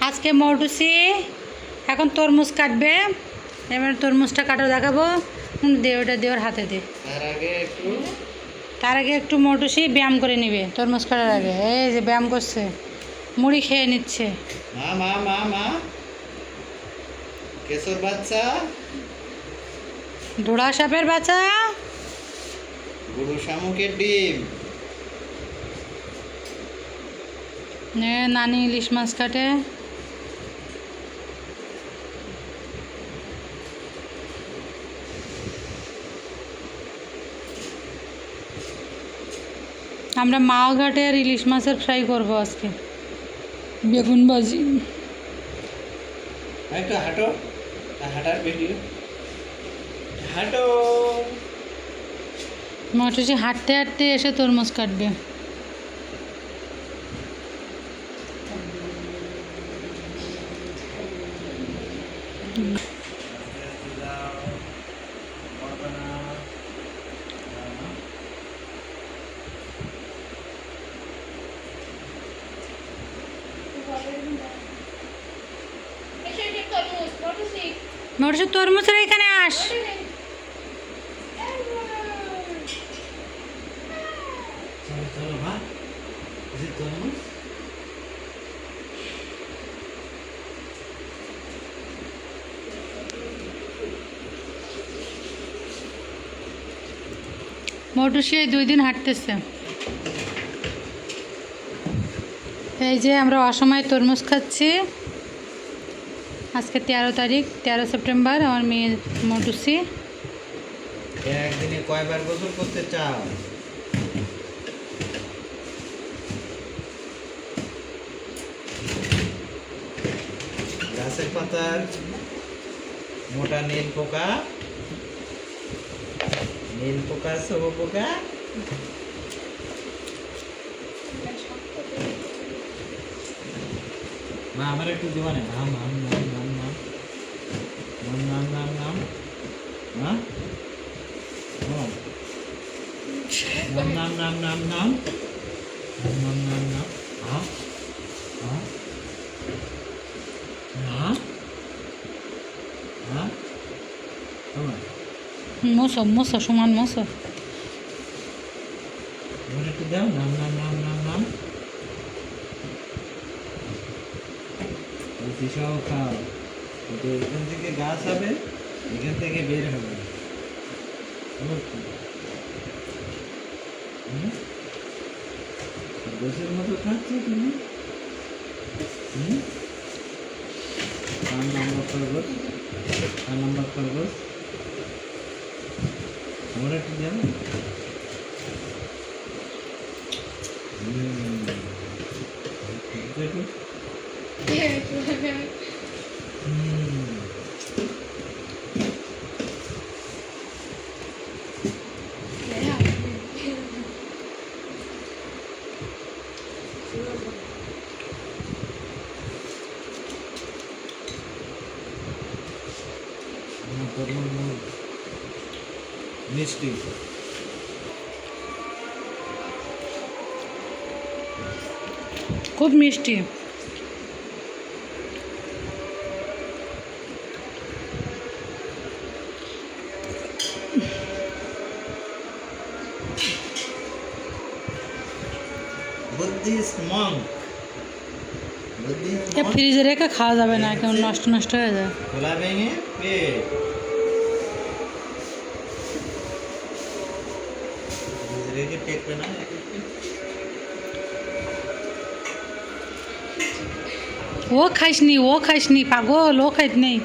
আজকে মৌটুসি এখন তরমুজ কাটবে। এবার তরমুজটা কাটা দেখাবো। দে ওটা দিয়ে ওর হাতে দে। তার আগে একটু মৌটুসি ব্যায়াম করে নিবে তরমুজ কাটার আগে। এই যে ব্যায়াম করছে, মুড়ি খেয়ে নিচ্ছে। মা মা মা মা কেশর বাচ্চা, ধোড়া সাপের বাচ্চা, গরু শামুকের ডিম। নানি ইলিশ মাছ কাটে। আমরা মাও ঘাটে আর ইলিশ মাছের ফ্রাই করবো আজকে, বেগুন ভাজি। একটু হাঁটো, হাঁটার ভিডিও হাঁটো। মটুসি হাঁটতে হাঁটতে এসে তরমুজ কাটবে। মটুসি তরমুজের এখানে আস। চলো মা, তরমুজ। মটুসি এই 2 দিন হাঁটতেছে। এই যে আমরা অসময়ে তরমুজ খাচ্ছি। আজকে 13 তারিখ, 13 সেপ্টেম্বর। আমার মেয়ে মটুসি। একদিনে কয়বার গোসল করতে চাও? গাছের পাতার মোটা নীল পোকা, নীল পোকা, সব পোকা। মা আমার একটু দেওয়া নেই। নাম নাম নাম নাম নাম নাম নাম নাম নাম মা নাম নাম নাম নাম নাম নাম নাম নাম নাম। হ্যাঁ হ্যাঁ হ্যাঁ হ্যাঁ। মশো মশো সমান মশো। আমার একটু দাও। নাম নাম নাম নাম নাম। সব খাও, এখান থেকে গাছ হবে, এখান থেকে বের হবে। গোছের মতো খাচ্ছ তুমি। 4 নম্বর খরগোশ, 4 নম্বর খরগোশ। আমার একটু যাবে। মিষ্টি খুব মিষ্টি। বুদ্ধিস্ট মঙ্ক, ফ্রিজে রেখে খাওয়া যাবে না, কেমন নষ্ট নষ্ট হয়ে যায়। খোলা ভেঙে পেট। রেখে টেকবে না। ও খাইসনি, ও খাইসনি পাগল, ও খাইত নেই।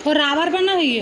ও রাবার বানা হয়ে